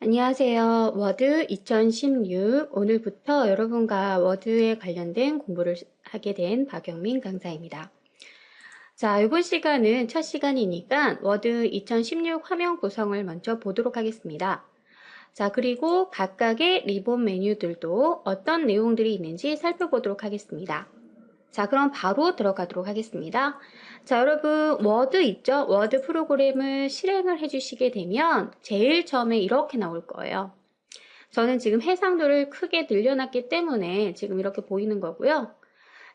안녕하세요. 워드 2016 오늘부터 여러분과 워드에 관련된 공부를 하게 된 박영민 강사입니다. 자, 이번 시간은 첫 시간이니까 워드 2016 화면 구성을 먼저 보도록 하겠습니다. 자, 그리고 각각의 리본 메뉴들도 어떤 내용들이 있는지 살펴보도록 하겠습니다. 자, 그럼 바로 들어가도록 하겠습니다. 자, 여러분 워드 있죠? 워드 프로그램을 실행을 해주시게 되면 제일 처음에 이렇게 나올 거예요. 저는 지금 해상도를 크게 늘려놨기 때문에 지금 이렇게 보이는 거고요.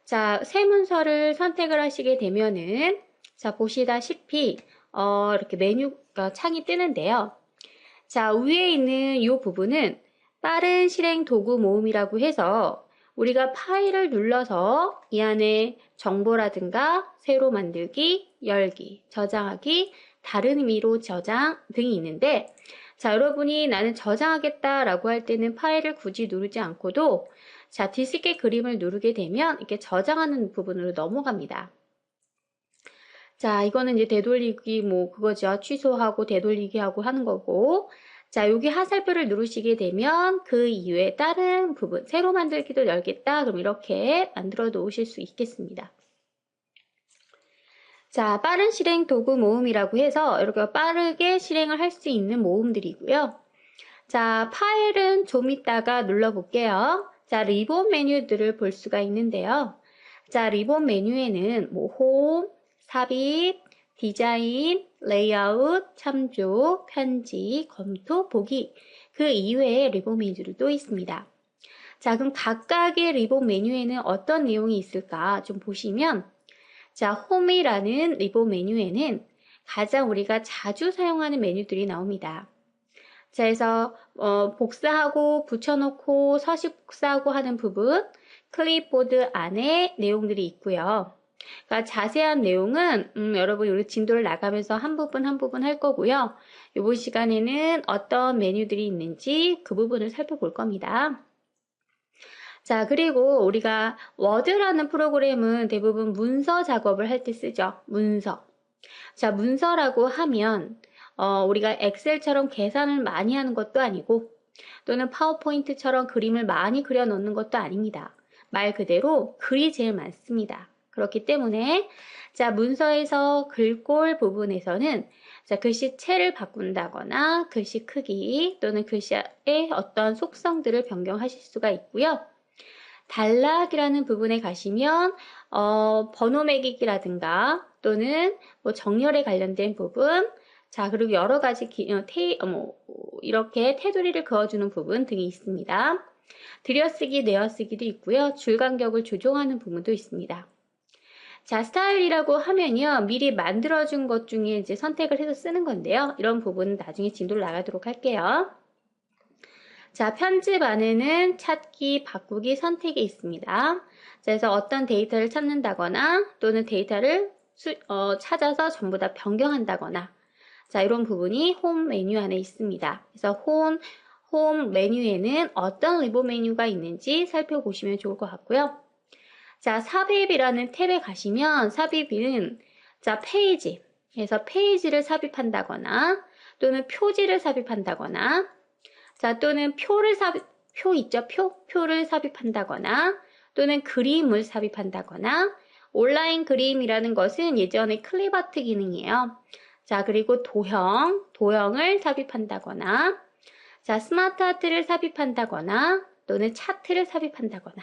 자, 새 문서를 선택을 하시게 되면은 자, 보시다시피 이렇게 메뉴가 창이 뜨는데요. 자, 위에 있는 이 부분은 빠른 실행 도구 모음이라고 해서 우리가 파일을 눌러서 이 안에 정보라든가 새로 만들기, 열기, 저장하기, 다른 의미로 저장 등이 있는데 자, 여러분이 나는 저장하겠다라고 할 때는 파일을 굳이 누르지 않고도 자, 디스크의 그림을 누르게 되면 이렇게 저장하는 부분으로 넘어갑니다. 자, 이거는 이제 되돌리기 그거죠. 취소하고 되돌리기 하고 하는 거고 자, 여기 화살표를 누르시게 되면 그 이후에 다른 부분, 새로 만들기도 열겠다. 그럼 이렇게 만들어 놓으실 수 있겠습니다. 자, 빠른 실행 도구 모음이라고 해서 이렇게 빠르게 실행을 할 수 있는 모음들이고요. 자, 파일은 좀 이따가 눌러볼게요. 자, 리본 메뉴들을 볼 수가 있는데요. 자, 리본 메뉴에는 홈, 삽입, 디자인, 레이아웃, 참조, 편지, 검토, 보기 그 이외에 리본 메뉴들도 있습니다. 자, 그럼 각각의 리본 메뉴에는 어떤 내용이 있을까 좀 보시면 자, 홈이라는 리본 메뉴에는 가장 우리가 자주 사용하는 메뉴들이 나옵니다. 자, 그래서 복사하고 붙여놓고 서식 복사하고 하는 부분 클립보드 안에 내용들이 있고요. 그러니까 자세한 내용은 여러분 우리 진도를 나가면서 한 부분 한 부분 할 거고요. 이번 시간에는 어떤 메뉴들이 있는지 그 부분을 살펴볼 겁니다. 자, 그리고 우리가 워드라는 프로그램은 대부분 문서 작업을 할 때 쓰죠. 문서. 자, 문서라고 하면 우리가 엑셀처럼 계산을 많이 하는 것도 아니고 또는 파워포인트처럼 그림을 많이 그려 놓는 것도 아닙니다. 말 그대로 글이 제일 많습니다. 그렇기 때문에 자, 문서에서 글꼴 부분에서는 자, 글씨체를 바꾼다거나 글씨 크기 또는 글씨의 어떤 속성들을 변경하실 수가 있고요. 단락이라는 부분에 가시면 번호 매기기라든가 또는 정렬에 관련된 부분 자, 그리고 여러 가지 이렇게 테두리를 그어주는 부분 등이 있습니다. 들여쓰기, 내어쓰기도 있고요. 줄 간격을 조정하는 부분도 있습니다. 자, 스타일이라고 하면요. 미리 만들어준 것 중에 이제 선택을 해서 쓰는 건데요. 이런 부분은 나중에 진도를 나가도록 할게요. 자, 편집 안에는 찾기, 바꾸기, 선택이 있습니다. 자, 그래서 어떤 데이터를 찾는다거나 또는 데이터를 찾아서 전부 다 변경한다거나 자, 이런 부분이 홈 메뉴 안에 있습니다. 그래서 홈 메뉴에는 어떤 리본 메뉴가 있는지 살펴보시면 좋을 것 같고요. 자, 삽입이라는 탭에 가시면 삽입은 자, 페이지, 그래서 페이지를 삽입한다거나 또는 표지를 삽입한다거나 자, 또는 표 있죠? 표를 삽입한다거나 또는 그림을 삽입한다거나 온라인 그림이라는 것은 예전에 클립아트 기능이에요. 자, 그리고 도형을 삽입한다거나 자, 스마트 아트를 삽입한다거나 또는 차트를 삽입한다거나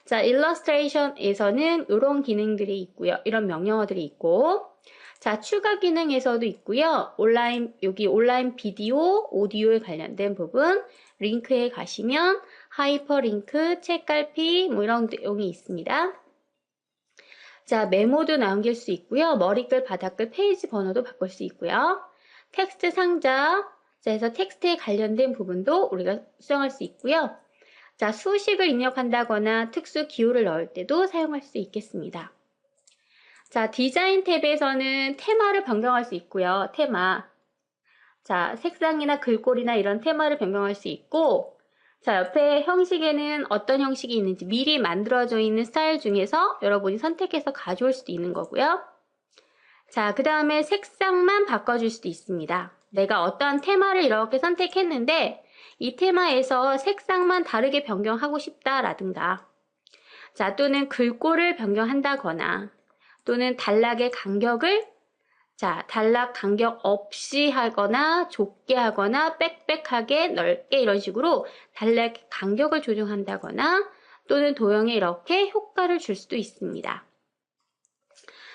자, 일러스트레이션에서는 이런 기능들이 있고요. 이런 명령어들이 있고 자, 추가 기능에서도 있고요. 여기 온라인 비디오, 오디오에 관련된 부분 링크에 가시면 하이퍼링크, 책갈피 이런 내용이 있습니다. 자, 메모도 남길 수 있고요. 머리글, 바닥글, 페이지 번호도 바꿀 수 있고요. 텍스트 상자, 자, 해서 텍스트에 관련된 부분도 우리가 수정할 수 있고요. 자, 수식을 입력한다거나 특수 기호를 넣을 때도 사용할 수 있겠습니다. 자, 디자인 탭에서는 테마를 변경할 수 있고요. 테마. 자, 색상이나 글꼴이나 이런 테마를 변경할 수 있고 자, 옆에 형식에는 어떤 형식이 있는지 미리 만들어져 있는 스타일 중에서 여러분이 선택해서 가져올 수도 있는 거고요. 자, 그 다음에 색상만 바꿔줄 수도 있습니다. 내가 어떠한 테마를 이렇게 선택했는데 이 테마에서 색상만 다르게 변경하고 싶다라든가, 자, 또는 글꼴을 변경한다거나, 또는 단락의 간격을, 자, 단락 간격 없이 하거나, 좁게 하거나, 빽빽하게, 넓게 이런 식으로 단락 간격을 조정한다거나, 또는 도형에 이렇게 효과를 줄 수도 있습니다.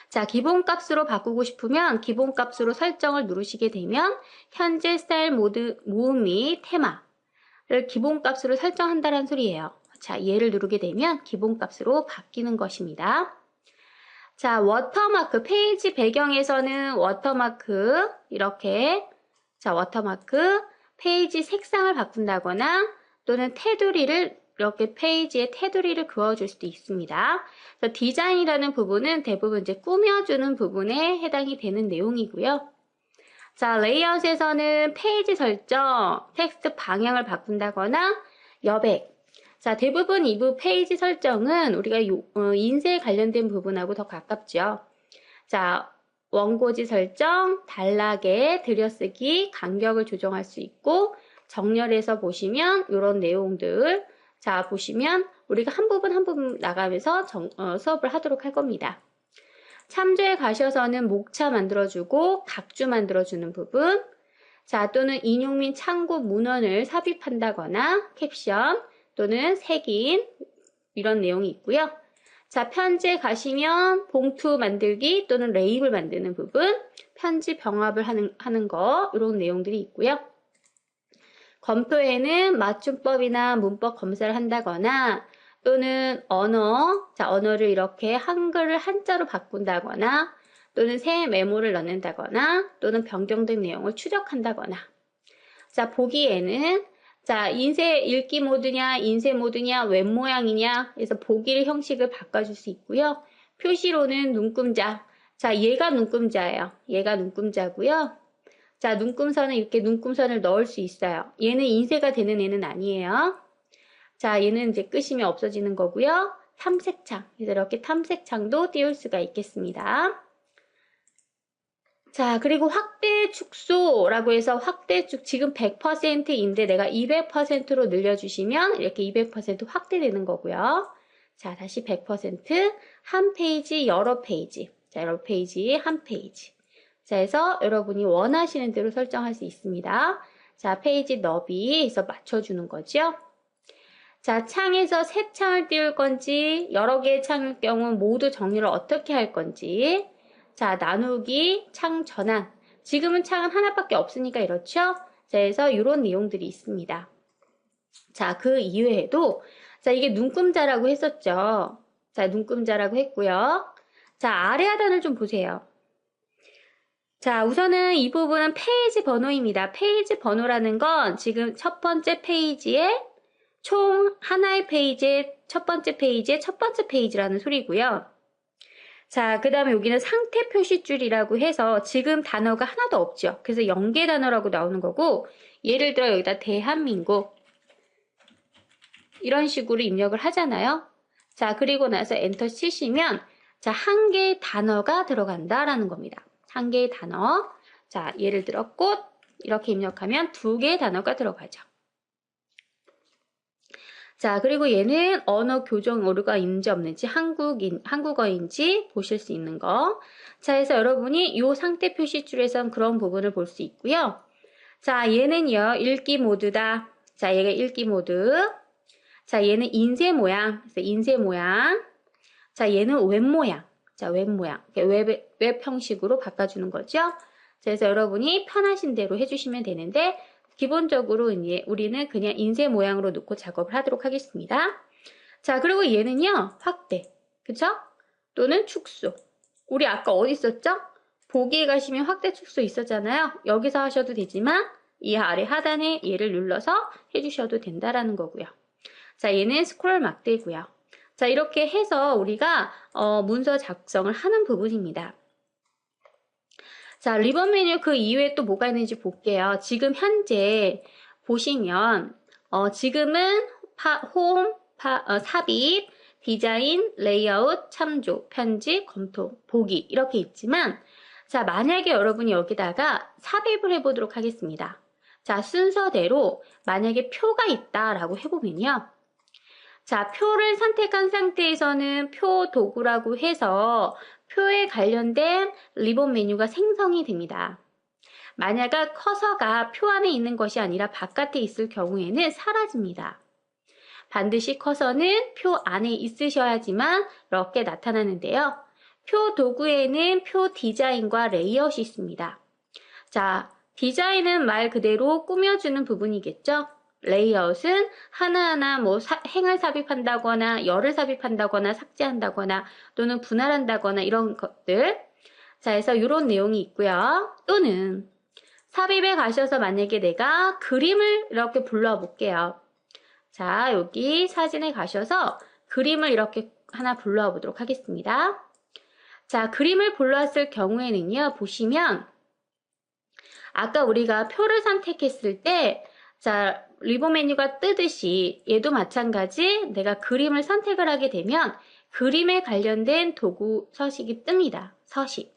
자, 기본값으로 바꾸고 싶으면 기본값으로 설정을 누르시게 되면 현재 스타일 모드 모음 및 테마를 기본값으로 설정한다는 소리예요. 자, 얘를 누르게 되면 기본값으로 바뀌는 것입니다. 자, 워터마크, 페이지 배경에서는 워터마크, 이렇게, 자, 워터마크, 페이지 색상을 바꾼다거나, 또는 테두리를, 이렇게 페이지에 테두리를 그어줄 수도 있습니다. 그래서 디자인이라는 부분은 대부분 이제 꾸며주는 부분에 해당이 되는 내용이고요. 자, 레이아웃에서는 페이지 설정, 텍스트 방향을 바꾼다거나, 여백, 자, 대부분 이 페이지 설정은 우리가 인쇄에 관련된 부분하고 더 가깝죠. 자, 원고지 설정, 단락에 들여쓰기, 간격을 조정할 수 있고, 정렬해서 보시면 이런 내용들, 자, 보시면 우리가 한 부분 한 부분 나가면서 수업을 하도록 할 겁니다. 참조에 가셔서는 목차 만들어주고, 각주 만들어주는 부분, 자, 또는 인용 및 참고 문헌을 삽입한다거나, 캡션, 또는 색인 이런 내용이 있고요. 자, 편지에 가시면 봉투 만들기 또는 레이블 만드는 부분, 편지 병합을 하는 거 이런 내용들이 있고요. 검토에는 맞춤법이나 문법 검사를 한다거나 또는 언어, 자, 언어를 이렇게 한글을 한자로 바꾼다거나 또는 새 메모를 넣는다거나 또는 변경된 내용을 추적한다거나, 자, 보기에는 자, 인쇄 읽기 모드냐, 인쇄 모드냐, 웹 모양이냐 해서 보기 형식을 바꿔줄 수 있고요. 표시로는 눈금자. 자, 얘가 눈금자예요. 얘가 눈금자고요. 자, 눈금선은 이렇게 눈금선을 넣을 수 있어요. 얘는 인쇄가 되는 애는 아니에요. 자, 얘는 이제 끄시면 없어지는 거고요. 탐색창. 그래서 이렇게 탐색창도 띄울 수가 있겠습니다. 자, 그리고 확대 축소라고 해서 확대 축 지금 100%인데 내가 200%로 늘려주시면 이렇게 200% 확대되는 거고요. 자, 다시 100%, 한 페이지, 여러 페이지. 자, 여러 페이지, 한 페이지. 자, 해서 여러분이 원하시는 대로 설정할 수 있습니다. 자, 페이지 너비에서 맞춰주는 거죠. 자, 창에서 새 창을 띄울 건지, 여러 개의 창일 경우 모두 정리를 어떻게 할 건지, 자, 나누기, 창 전환. 지금은 창은 하나밖에 없으니까 이렇죠? 자, 그래서 이런 내용들이 있습니다. 자, 그 이외에도, 자, 이게 눈금자라고 했었죠. 자, 눈금자라고 했고요. 자, 아래 하단을 좀 보세요. 자, 우선은 이 부분은 페이지 번호입니다. 페이지 번호라는 건 지금 첫 번째 페이지에 총 하나의 페이지의 첫 번째 페이지라는 소리고요. 자, 그 다음에 여기는 상태 표시줄이라고 해서 지금 단어가 하나도 없죠. 그래서 연계 단어라고 나오는 거고, 예를 들어 여기다 대한민국 이런 식으로 입력을 하잖아요. 자, 그리고 나서 엔터 치시면 자, 한 개의 단어가 들어간다라는 겁니다. 한 개의 단어. 자, 예를 들어 꽃 이렇게 입력하면 두 개의 단어가 들어가죠. 자, 그리고 얘는 언어 교정 오류가 있는지 없는지 한국어인지 보실 수 있는 거. 자, 그래서 여러분이 이 상태 표시줄에선 그런 부분을 볼 수 있고요. 자, 얘는요, 읽기 모드다. 자, 얘가 읽기 모드. 자, 얘는 인쇄 모양. 그래서 인쇄 모양. 자, 얘는 웹 모양. 자, 웹 모양. 웹 형식으로 바꿔주는 거죠. 자, 그래서 여러분이 편하신 대로 해주시면 되는데, 기본적으로 이제 우리는 그냥 인쇄 모양으로 놓고 작업을 하도록 하겠습니다. 자, 그리고 얘는요, 확대. 그쵸? 또는 축소. 우리 아까 어디 있었죠? 보기에 가시면 확대 축소 있었잖아요. 여기서 하셔도 되지만 이 아래 하단에 얘를 눌러서 해주셔도 된다라는 거고요. 자, 얘는 스크롤 막대고요. 자, 이렇게 해서 우리가 문서 작성을 하는 부분입니다. 자, 리본 메뉴 그 이외에 또 뭐가 있는지 볼게요. 지금 현재 보시면 지금은 홈, 삽입, 디자인, 레이아웃, 참조, 편집, 검토, 보기 이렇게 있지만 자, 만약에 여러분이 여기다가 삽입을 해보도록 하겠습니다. 자, 순서대로 만약에 표가 있다라고 해보면요. 자, 표를 선택한 상태에서는 표 도구라고 해서 표에 관련된 리본 메뉴가 생성이 됩니다. 만약 커서가 표 안에 있는 것이 아니라 바깥에 있을 경우에는 사라집니다. 반드시 커서는 표 안에 있으셔야지만 이렇게 나타나는데요. 표 도구에는 표 디자인과 레이아웃이 있습니다. 자, 디자인은 말 그대로 꾸며주는 부분이겠죠. 레이아웃은 하나하나 행을 삽입한다거나 열을 삽입한다거나 삭제한다거나 또는 분할한다거나 이런 것들. 자, 그래서 이런 내용이 있고요. 또는 삽입에 가셔서 만약에 내가 그림을 이렇게 불러볼게요. 자, 여기 사진에 가셔서 그림을 이렇게 하나 불러와 보도록 하겠습니다. 자, 그림을 불러왔을 경우에는요, 보시면 아까 우리가 표를 선택했을 때, 자, 리본 메뉴가 뜨듯이 얘도 마찬가지 내가 그림을 선택을 하게 되면 그림에 관련된 도구 서식이 뜹니다. 서식.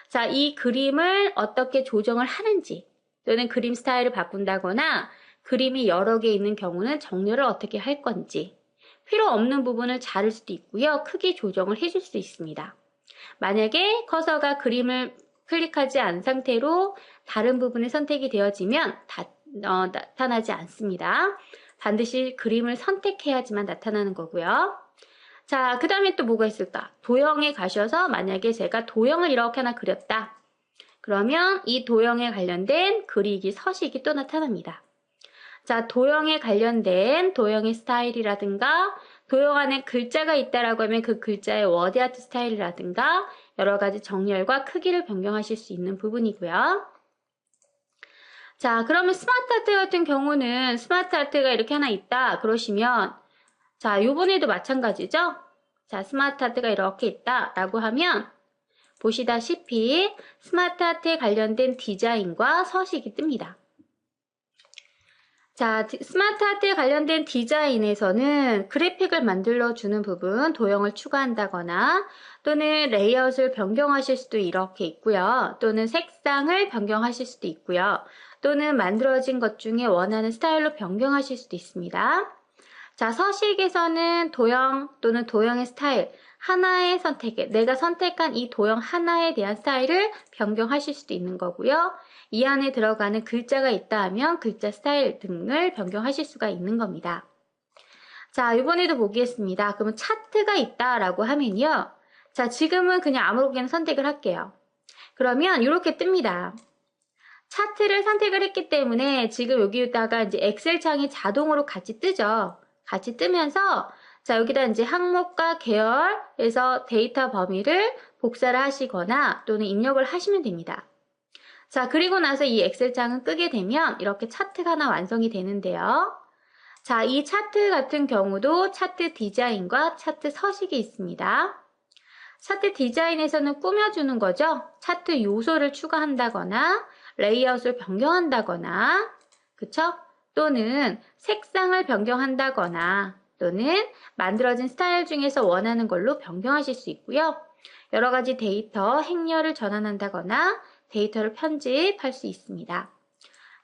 자, 이 그림을 어떻게 조정을 하는지 또는 그림 스타일을 바꾼다거나 그림이 여러 개 있는 경우는 정렬을 어떻게 할 건지 필요 없는 부분을 자를 수도 있고요. 크기 조정을 해줄 수 있습니다. 만약에 커서가 그림을 클릭하지 않은 상태로 다른 부분이 선택이 되어지면 나타나지 않습니다. 반드시 그림을 선택해야지만 나타나는 거고요. 자, 그 다음에 또 뭐가 있을까? 도형에 가셔서 만약에 제가 도형을 이렇게 하나 그렸다. 그러면 이 도형에 관련된 그리기 서식이 또 나타납니다. 자, 도형에 관련된 도형의 스타일이라든가 도형 안에 글자가 있다라고 하면 그 글자의 워드 아트 스타일이라든가 여러 가지 정렬과 크기를 변경하실 수 있는 부분이고요. 자, 그러면 스마트 아트 같은 경우는 스마트 아트가 이렇게 하나 있다 그러시면 자, 요번에도 마찬가지죠. 자, 스마트 아트가 이렇게 있다라고 하면 보시다시피 스마트 아트에 관련된 디자인과 서식이 뜹니다. 자, 스마트 아트에 관련된 디자인에서는 그래픽을 만들어주는 부분, 도형을 추가한다거나 또는 레이아웃을 변경하실 수도 이렇게 있고요. 또는 색상을 변경하실 수도 있고요. 또는 만들어진 것 중에 원하는 스타일로 변경하실 수도 있습니다. 자, 서식에서는 도형 또는 도형의 스타일 하나의 선택에 내가 선택한 이 도형 하나에 대한 스타일을 변경하실 수도 있는 거고요. 이 안에 들어가는 글자가 있다 하면 글자 스타일 등을 변경하실 수가 있는 겁니다. 자, 이번에도 보겠습니다. 그러면 차트가 있다라고 하면요. 자, 지금은 그냥 아무렇게나 선택을 할게요. 그러면 이렇게 뜹니다. 차트를 선택을 했기 때문에 지금 여기다가 이제 엑셀 창이 자동으로 같이 뜨죠. 같이 뜨면서 자, 여기다 이제 항목과 계열에서 데이터 범위를 복사를 하시거나 또는 입력을 하시면 됩니다. 자, 그리고 나서 이 엑셀 창을 끄게 되면 이렇게 차트가 하나 완성이 되는데요. 자, 이 차트 같은 경우도 차트 디자인과 차트 서식이 있습니다. 차트 디자인에서는 꾸며주는 거죠. 차트 요소를 추가한다거나 레이아웃을 변경한다거나 그쵸? 또는 색상을 변경한다거나 또는 만들어진 스타일 중에서 원하는 걸로 변경하실 수 있고요. 여러 가지 데이터, 행렬을 전환한다거나 데이터를 편집할 수 있습니다.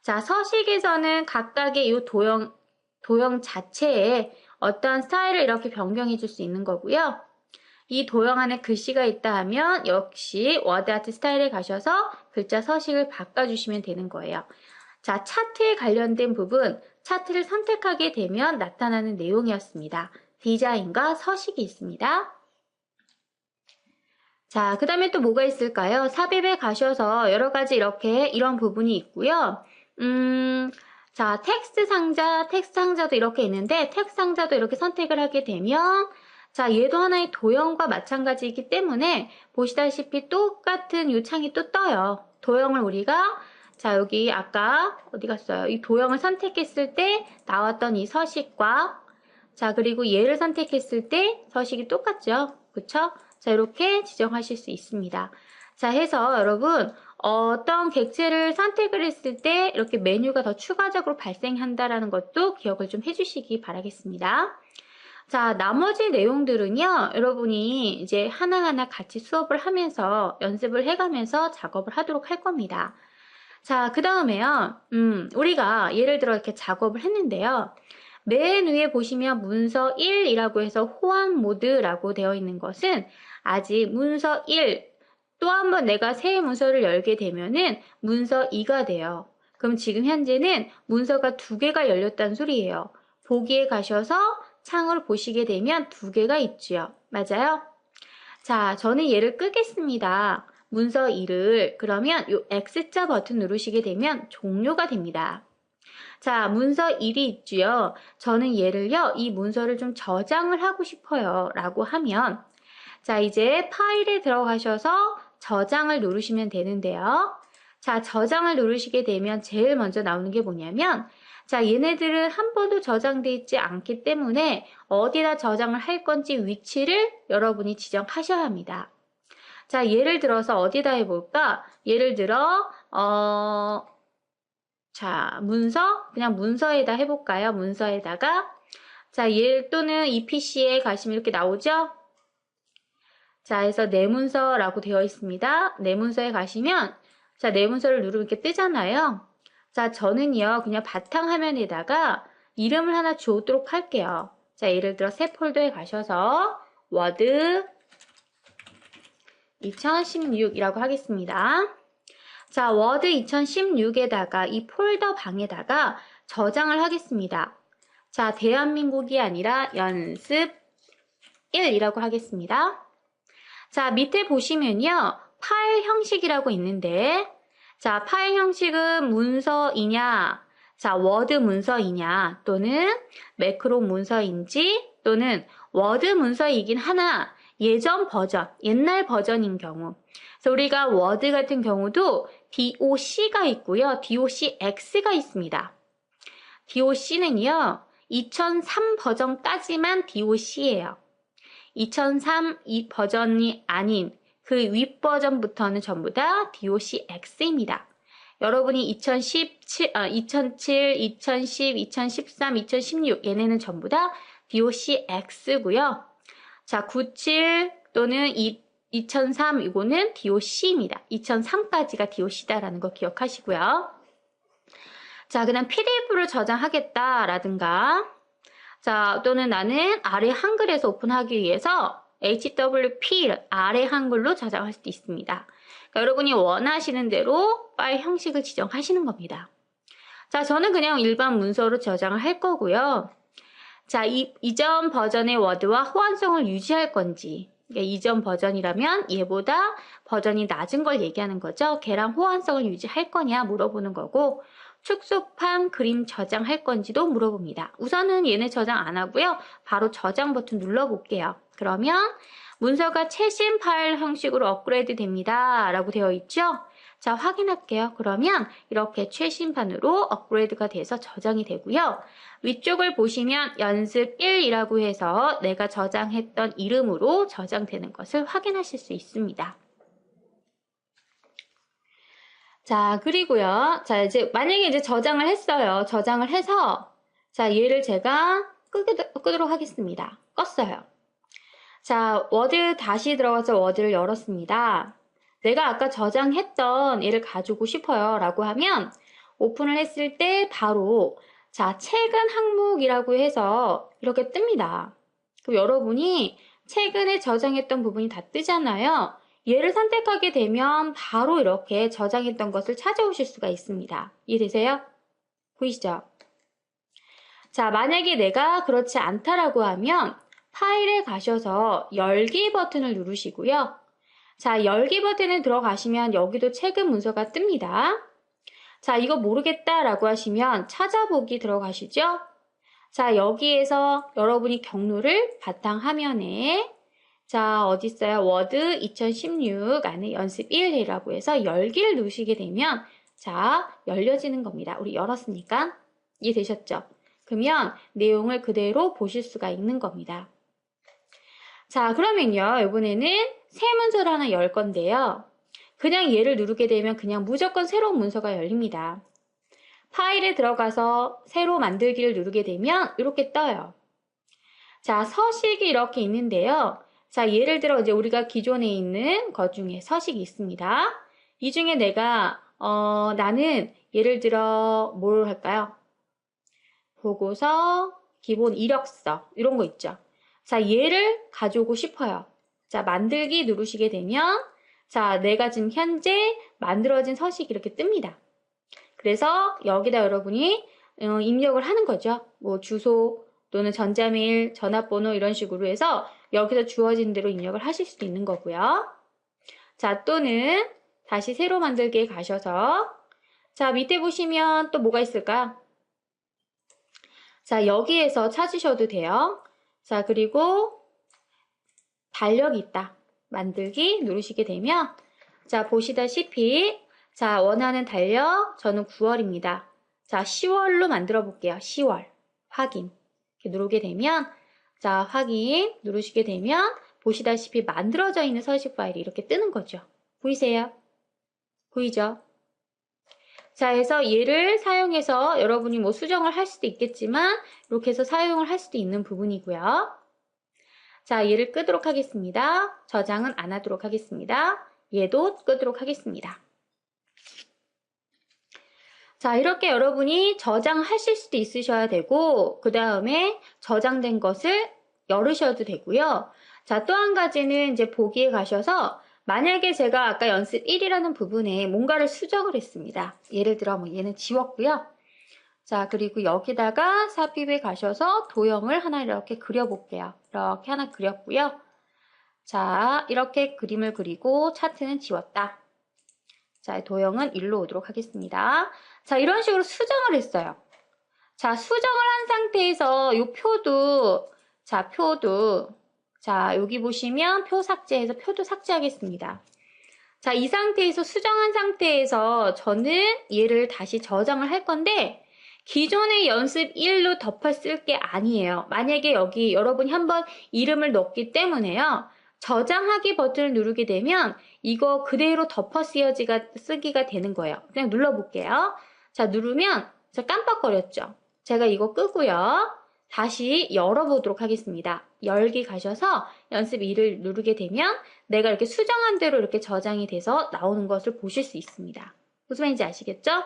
자, 서식에서는 각각의 이 도형 자체에 어떤 스타일을 이렇게 변경해 줄 수 있는 거고요. 이 도형 안에 글씨가 있다 하면 역시 워드 아트 스타일에 가셔서 글자 서식을 바꿔주시면 되는 거예요. 자, 차트에 관련된 부분, 차트를 선택하게 되면 나타나는 내용이었습니다. 디자인과 서식이 있습니다. 자, 그 다음에 또 뭐가 있을까요? 삽입에 가셔서 여러 가지 이런 부분이 있고요. 자, 텍스트 상자도 이렇게 있는데, 텍스트 상자도 이렇게 선택을 하게 되면, 자, 얘도 하나의 도형과 마찬가지이기 때문에, 보시다시피 똑같은 이 창이 또 떠요. 도형을 우리가, 자, 여기 아까, 어디 갔어요? 이 도형을 선택했을 때 나왔던 이 서식과, 자, 그리고 얘를 선택했을 때 서식이 똑같죠? 그쵸? 자, 이렇게 지정하실 수 있습니다. 자, 해서 여러분 어떤 객체를 선택을 했을 때 이렇게 메뉴가 더 추가적으로 발생한다라는 것도 기억을 좀 해주시기 바라겠습니다. 자, 나머지 내용들은요, 여러분이 이제 하나하나 같이 수업을 하면서 연습을 해가면서 작업을 하도록 할 겁니다. 자, 그 다음에요, 우리가 예를 들어 이렇게 작업을 했는데요. 맨 위에 보시면 문서 1이라고 해서 호환 모드라고 되어 있는 것은 아직 문서 1, 또 한 번 내가 새 문서를 열게 되면은 문서 2가 돼요. 그럼 지금 현재는 문서가 2개가 열렸다는 소리예요. 보기에 가셔서 창을 보시게 되면 2개가 있죠. 맞아요? 자, 저는 얘를 끄겠습니다. 문서 2를 그러면 이 X자 버튼 누르시게 되면 종료가 됩니다. 자, 문서 1이 있지요. 저는 얘를요, 이 문서를 좀 저장을 하고 싶어요. 라고 하면, 자, 이제 파일에 들어가셔서 저장을 누르시면 되는데요. 자, 저장을 누르시게 되면 제일 먼저 나오는 게 뭐냐면, 자, 얘네들은 한 번도 저장되어 있지 않기 때문에 어디다 저장을 할 건지 위치를 여러분이 지정하셔야 합니다. 자, 예를 들어서 어디다 해볼까? 예를 들어, 자, 문서, 그냥 문서에다 해볼까요? 문서에다가, 자, 또는 이 PC에 가시면 이렇게 나오죠? 자, 해서 내 문서라고 되어 있습니다. 내 문서에 가시면, 자, 내 문서를 누르면 이렇게 뜨잖아요. 자, 저는요, 그냥 바탕화면에다가 이름을 하나 주도록 할게요. 자, 예를 들어 새 폴더에 가셔서, 워드 2016이라고 하겠습니다. 자, 워드 2016에다가 이 폴더 방에다가 저장을 하겠습니다. 자, 대한민국이 아니라 연습 1이라고 하겠습니다. 자, 밑에 보시면요. 파일 형식이라고 있는데, 자, 파일 형식은 문서이냐, 자, 워드 문서이냐, 또는 매크로 문서인지, 또는 워드 문서이긴 하나, 예전 버전, 옛날 버전인 경우. 그래서 우리가 워드 같은 경우도 DOC가 있고요. DOCX가 있습니다. DOC는요, 2003 버전까지만 DOC예요. 2003 이 버전이 아닌 그 윗버전부터는 전부 다 DOCX입니다. 여러분이 2007, 2010, 2013, 2016 얘네는 전부 다 DOCX고요. 자, 97 또는 2003 이거는 DOC입니다. 2003까지가 DOC다라는 거 기억하시고요. 자, 그다음 PDF를 저장하겠다라든가 자, 또는 나는 아래 한글에서 오픈하기 위해서 HWP 아래 한글로 저장할 수도 있습니다. 그러니까 여러분이 원하시는 대로 파일 형식을 지정하시는 겁니다. 자, 저는 그냥 일반 문서로 저장을 할 거고요. 자, 이전 버전의 워드와 호환성을 유지할 건지 그러니까 이전 버전이라면 얘보다 버전이 낮은 걸 얘기하는 거죠. 걔랑 호환성을 유지할 거냐 물어보는 거고 축소판 그림 저장할 건지도 물어봅니다. 우선은 얘네 저장 안 하고요. 바로 저장 버튼 눌러볼게요. 그러면 문서가 최신 파일 형식으로 업그레이드 됩니다. 라고 되어 있죠? 자, 확인할게요. 그러면 이렇게 최신판으로 업그레이드가 돼서 저장이 되고요. 위쪽을 보시면 연습 1이라고 해서 내가 저장했던 이름으로 저장되는 것을 확인하실 수 있습니다. 자, 그리고요. 자, 이제 만약에 이제 저장을 했어요. 저장을 해서 자, 얘를 제가 끄도록 하겠습니다. 껐어요. 자, 워드 다시 들어가서 워드를 열었습니다. 내가 아까 저장했던 얘를 가지고 싶어요. 라고 하면 오픈을 했을 때 바로 자, 최근 항목이라고 해서 이렇게 뜹니다. 그럼 여러분이 최근에 저장했던 부분이 다 뜨잖아요. 얘를 선택하게 되면 바로 이렇게 저장했던 것을 찾아오실 수가 있습니다. 이해되세요? 보이시죠? 자, 만약에 내가 그렇지 않다라고 하면 파일에 가셔서 열기 버튼을 누르시고요. 자, 열기 버튼에 들어가시면 여기도 최근 문서가 뜹니다. 자, 이거 모르겠다라고 하시면 찾아보기 들어가시죠? 자, 여기에서 여러분이 경로를 바탕화면에 자, 어디 있어요? 워드 2016 안에 연습 1이라고 해서 열기를 누르시게 되면 자, 열려지는 겁니다. 우리 열었으니까 이해되셨죠? 그러면 내용을 그대로 보실 수가 있는 겁니다. 자, 그러면요. 이번에는 새 문서를 하나 열 건데요. 그냥 얘를 누르게 되면 그냥 무조건 새로운 문서가 열립니다. 파일에 들어가서 새로 만들기를 누르게 되면 이렇게 떠요. 자, 서식이 이렇게 있는데요. 자, 예를 들어 이제 우리가 기존에 있는 것 중에 서식이 있습니다. 이 중에 내가 나는 예를 들어 뭘 할까요? 보고서, 기본 이력서 이런 거 있죠. 자, 얘를 가져오고 싶어요. 자, 만들기 누르시게 되면 자, 내가 지금 현재 만들어진 서식이 이렇게 뜹니다. 그래서 여기다 여러분이 입력을 하는 거죠. 뭐 주소 또는 전자메일, 전화번호 이런 식으로 해서 여기서 주어진 대로 입력을 하실 수도 있는 거고요. 자, 또는 다시 새로 만들기에 가셔서 자, 밑에 보시면 또 뭐가 있을까요? 자, 여기에서 찾으셔도 돼요. 자, 그리고 달력이 있다. 만들기 누르시게 되면 자, 보시다시피 자, 원하는 달력 저는 9월입니다. 자, 10월로 만들어 볼게요. 10월 확인 이렇게 누르게 되면 자, 확인 누르시게 되면 보시다시피 만들어져 있는 서식 파일이 이렇게 뜨는 거죠. 보이세요? 보이죠? 자, 해서 얘를 사용해서 여러분이 뭐 수정을 할 수도 있겠지만 이렇게 해서 사용을 할 수도 있는 부분이고요. 자, 얘를 끄도록 하겠습니다. 저장은 안 하도록 하겠습니다. 얘도 끄도록 하겠습니다. 자, 이렇게 여러분이 저장하실 수도 있으셔야 되고 그 다음에 저장된 것을 열으셔도 되고요. 자, 또 한 가지는 이제 보기에 가셔서 만약에 제가 아까 연습 1이라는 부분에 뭔가를 수정을 했습니다. 예를 들어 뭐 얘는 지웠고요. 자, 그리고 여기다가 삽입에 가셔서 도형을 하나 이렇게 그려볼게요. 이렇게 하나 그렸고요. 자, 이렇게 그림을 그리고 차트는 지웠다. 자, 도형은 일로 오도록 하겠습니다. 자, 이런 식으로 수정을 했어요. 자, 수정을 한 상태에서 이 표도, 자, 여기 보시면 표 삭제해서 표도 삭제하겠습니다. 자, 이 상태에서 수정한 상태에서 저는 얘를 다시 저장을 할 건데 기존의 연습 1로 덮었을 게 아니에요. 만약에 여기 여러분이 한번 이름을 넣었기 때문에요. 저장하기 버튼을 누르게 되면 이거 그대로 덮어 쓰기가 되는 거예요. 그냥 눌러볼게요. 자, 누르면 자, 깜빡거렸죠. 제가 이거 끄고요. 다시 열어보도록 하겠습니다. 열기 가셔서 연습 2를 누르게 되면 내가 이렇게 수정한 대로 이렇게 저장이 돼서 나오는 것을 보실 수 있습니다. 무슨 말인지 아시겠죠?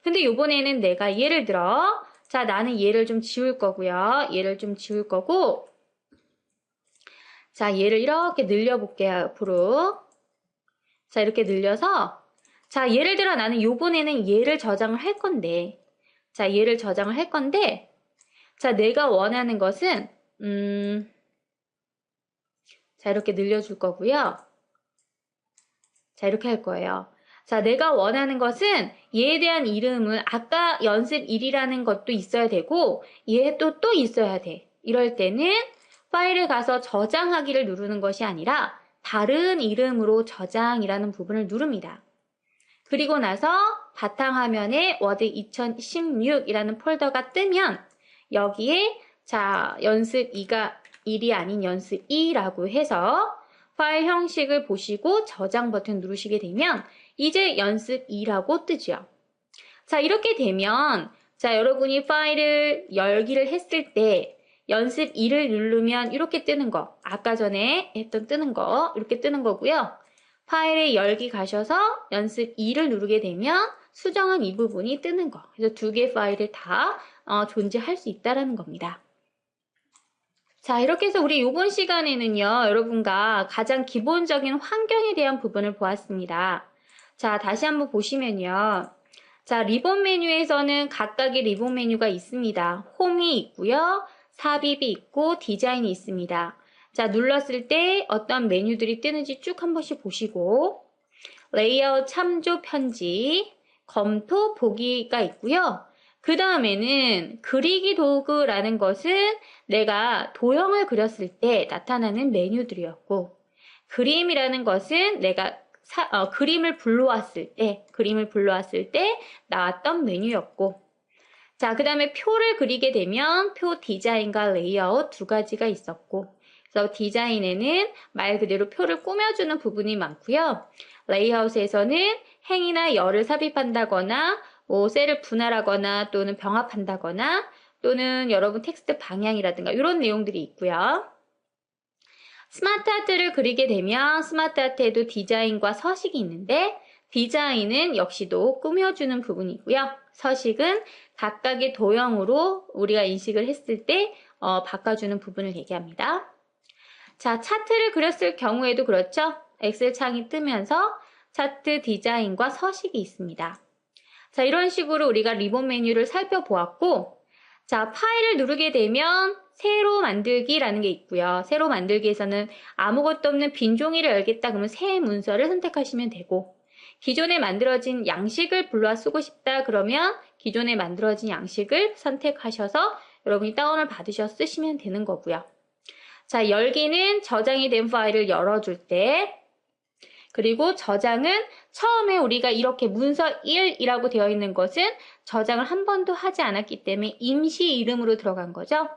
근데 요번에는 내가 예를 들어 자, 나는 얘를 좀 지울 거고요. 얘를 좀 지울 거고 자, 얘를 이렇게 늘려볼게요. 옆으로. 자, 이렇게 늘려서 자, 예를 들어 나는 요번에는 얘를 저장을 할 건데 자, 얘를 저장을 할 건데 자, 내가 원하는 것은 자, 이렇게 늘려줄 거고요. 자, 이렇게 할 거예요. 자, 내가 원하는 것은 얘에 대한 이름은 아까 연습 1이라는 것도 있어야 되고 얘 또 있어야 돼. 이럴 때는 파일에 가서 저장하기를 누르는 것이 아니라 다른 이름으로 저장이라는 부분을 누릅니다. 그리고 나서 바탕화면에 워드 2016이라는 폴더가 뜨면 여기에 자, 연습 2가 1이 아닌 연습 2라고 해서 파일 형식을 보시고 저장 버튼 누르시게 되면 이제 연습 2라고 뜨죠. 자, 이렇게 되면 자, 여러분이 파일을 열기를 했을 때 연습 2를 누르면 이렇게 뜨는 거, 아까 전에 했던 뜨는 거 이렇게 뜨는 거고요. 파일에 열기 가셔서 연습 2를 누르게 되면 수정한 이 부분이 뜨는 거. 그래서 두 개의 파일을 다 존재할 수 있다는 겁니다. 자, 이렇게 해서 우리 이번 시간에는요, 여러분과 가장 기본적인 환경에 대한 부분을 보았습니다. 자, 다시 한번 보시면요. 자, 리본 메뉴에서는 각각의 리본 메뉴가 있습니다. 홈이 있고요. 삽입이 있고 디자인이 있습니다. 자, 눌렀을 때 어떤 메뉴들이 뜨는지 쭉 한 번씩 보시고 레이아웃 참조 편지, 검토 보기가 있고요. 그 다음에는 그리기 도구라는 것은 내가 도형을 그렸을 때 나타나는 메뉴들이었고 그림이라는 것은 내가 그림을 불러왔을 때 나왔던 메뉴였고 자, 그 다음에 표를 그리게 되면 표 디자인과 레이아웃 두 가지가 있었고 그래서 디자인에는 말 그대로 표를 꾸며주는 부분이 많고요. 레이아웃에서는 행이나 열을 삽입한다거나 셀을 분할하거나 또는 병합한다거나 또는 여러분 텍스트 방향이라든가 이런 내용들이 있고요. 스마트 아트를 그리게 되면 스마트 아트에도 디자인과 서식이 있는데 디자인은 역시도 꾸며주는 부분이고요. 서식은 각각의 도형으로 우리가 인식을 했을 때 바꿔주는 부분을 얘기합니다. 자, 차트를 그렸을 경우에도 그렇죠. 엑셀 창이 뜨면서 차트 디자인과 서식이 있습니다. 자, 이런 식으로 우리가 리본 메뉴를 살펴보았고, 자, 파일을 누르게 되면 새로 만들기라는 게 있고요. 새로 만들기에서는 아무것도 없는 빈 종이를 열겠다 그러면 새 문서를 선택하시면 되고, 기존에 만들어진 양식을 불러와 쓰고 싶다 그러면 기존에 만들어진 양식을 선택하셔서 여러분이 다운을 받으셔서 쓰시면 되는 거고요. 자, 열기는 저장이 된 파일을 열어줄 때, 그리고 저장은 처음에 우리가 이렇게 문서 1이라고 되어 있는 것은 저장을 한 번도 하지 않았기 때문에 임시 이름으로 들어간 거죠.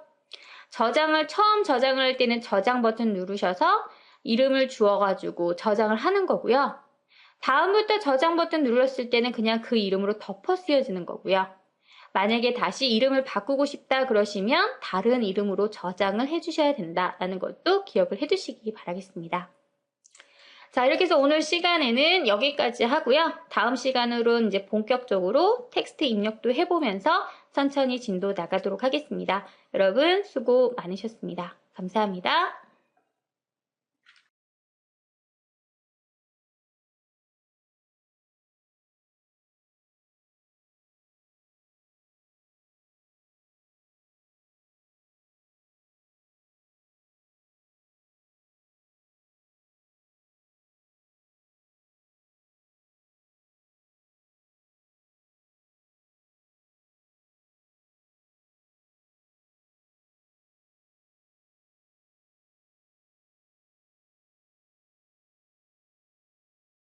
처음 저장을 할 때는 저장 버튼 누르셔서 이름을 주어가지고 저장을 하는 거고요. 다음부터 저장 버튼 눌렀을 때는 그냥 그 이름으로 덮어 쓰여지는 거고요. 만약에 다시 이름을 바꾸고 싶다 그러시면 다른 이름으로 저장을 해주셔야 된다라는 것도 기억을 해두시기 바라겠습니다. 자, 이렇게 해서 오늘 시간에는 여기까지 하고요. 다음 시간으로 이제 본격적으로 텍스트 입력도 해보면서 천천히 진도 나가도록 하겠습니다. 여러분 수고 많으셨습니다. 감사합니다.